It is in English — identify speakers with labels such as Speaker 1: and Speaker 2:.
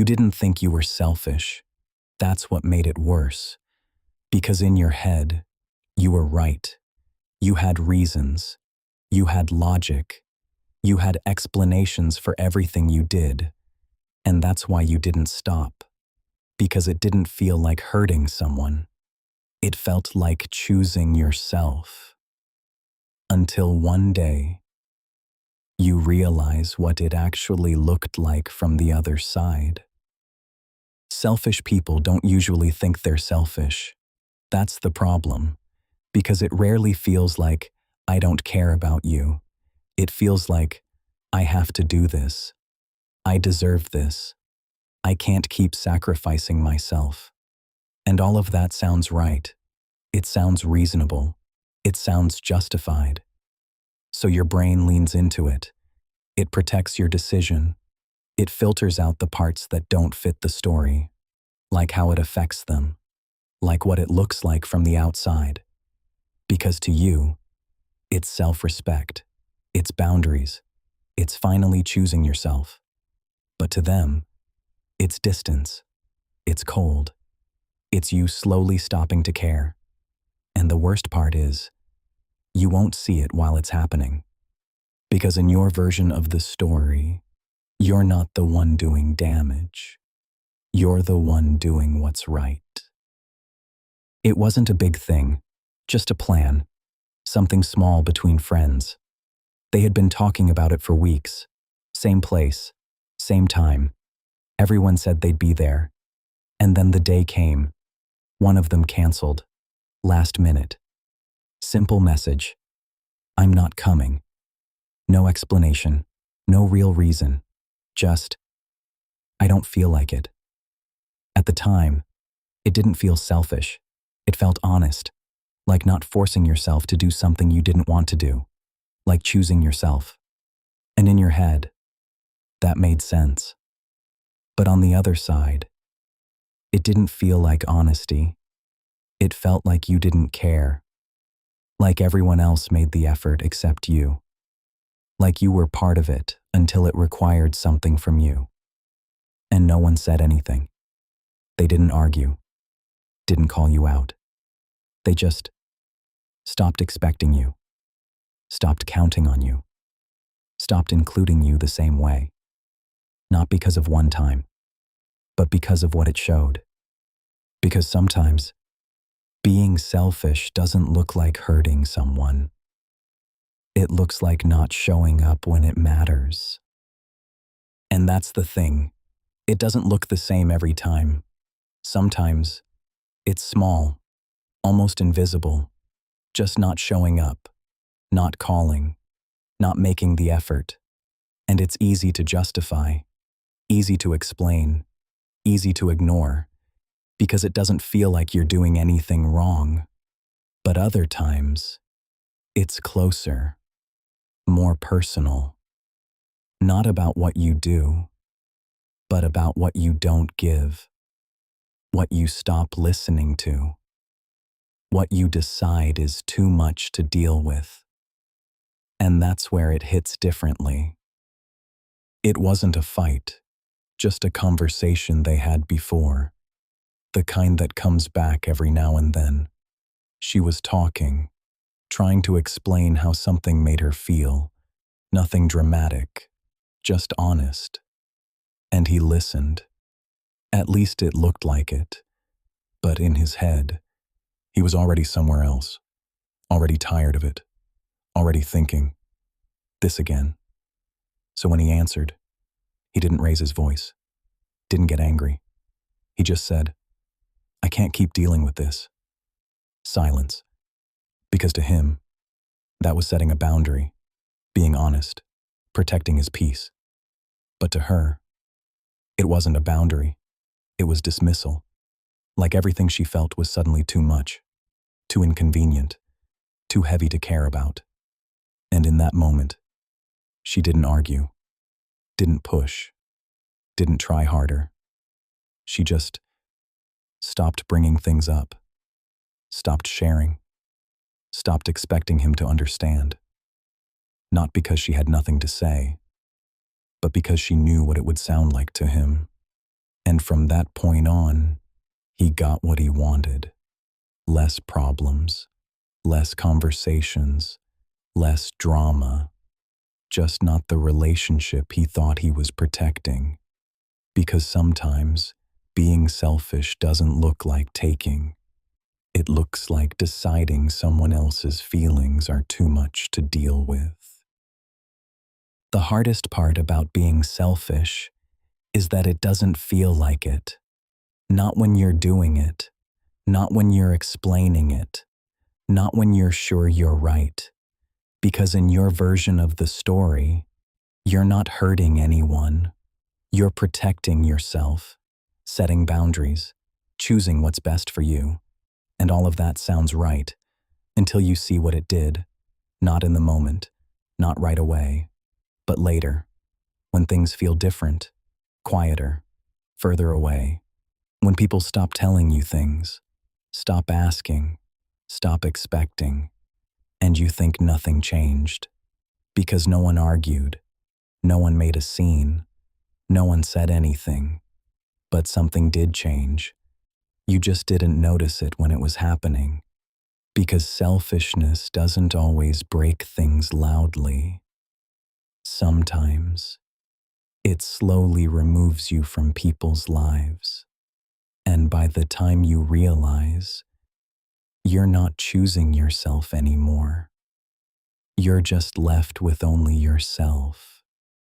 Speaker 1: You didn't think you were selfish. That's what made it worse. Because in your head, you were right. You had reasons. You had logic. You had explanations for everything you did. And that's why you didn't stop. Because it didn't feel like hurting someone. It felt like choosing yourself. Until one day, you realize what it actually looked like from the other side. Selfish people don't usually think they're selfish. That's the problem. Because it rarely feels like, I don't care about you. It feels like, I have to do this. I deserve this. I can't keep sacrificing myself. And all of that sounds right. It sounds reasonable. It sounds justified. So your brain leans into it. It protects your decision. It filters out the parts that don't fit the story, like how it affects them, like what it looks like from the outside. Because to you, it's self-respect, it's boundaries, it's finally choosing yourself. But to them, it's distance, it's cold, it's you slowly stopping to care. And the worst part is, you won't see it while it's happening. Because in your version of the story, you're not the one doing damage. You're the one doing what's right. It wasn't a big thing, just a plan, something small between friends. They had been talking about it for weeks. Same place, same time. Everyone said they'd be there. And then the day came. One of them canceled. Last minute. Simple message. I'm not coming. No explanation. No real reason. Just, I don't feel like it. At the time, it didn't feel selfish. It felt honest. Like not forcing yourself to do something you didn't want to do. Like choosing yourself. And in your head, that made sense. But on the other side, it didn't feel like honesty. It felt like you didn't care. Like everyone else made the effort except you. Like you were part of it until it required something from you. And no one said anything. They didn't argue. Didn't call you out. They just stopped expecting you. Stopped counting on you. Stopped including you the same way. Not because of one time, but because of what it showed. Because sometimes, being selfish doesn't look like hurting someone. It looks like not showing up when it matters. And that's the thing. It doesn't look the same every time. Sometimes, it's small, almost invisible, just not showing up, not calling, not making the effort. And it's easy to justify, easy to explain, easy to ignore, because it doesn't feel like you're doing anything wrong. But other times, it's closer, more personal. Not about what you do, but about what you don't give, what you stop listening to, what you decide is too much to deal with. And that's where it hits differently. It wasn't a fight, just a conversation they had before, the kind that comes back every now and then. She was talking, trying to explain how something made her feel. Nothing dramatic, just honest. And he listened. At least it looked like it. But in his head, he was already somewhere else, already tired of it, already thinking, this again. So when he answered, he didn't raise his voice, didn't get angry. He just said, I can't keep dealing with this. Silence. Because to him, that was setting a boundary, being honest, protecting his peace. But to her, it wasn't a boundary. It was dismissal. Like everything she felt was suddenly too much, too inconvenient, too heavy to care about. And in that moment, she didn't argue, didn't push, didn't try harder. She just stopped bringing things up, stopped sharing, stopped expecting him to understand. Not because she had nothing to say, but because she knew what it would sound like to him. And from that point on, he got what he wanted. Less problems, less conversations, less drama, just not the relationship he thought he was protecting. Because sometimes being selfish doesn't look like taking. It looks like deciding someone else's feelings are too much to deal with. The hardest part about being selfish is that it doesn't feel like it. Not when you're doing it, not when you're explaining it, not when you're sure you're right. Because in your version of the story, you're not hurting anyone. You're protecting yourself, setting boundaries, choosing what's best for you. And all of that sounds right until you see what it did. Not in the moment, not right away, but later, when things feel different, quieter, further away. When people stop telling you things, stop asking, stop expecting, and you think nothing changed. Because no one argued, no one made a scene, no one said anything. But something did change. You just didn't notice it when it was happening. Because selfishness doesn't always break things loudly. Sometimes, it slowly removes you from people's lives. And by the time you realize, you're not choosing yourself anymore. You're just left with only yourself.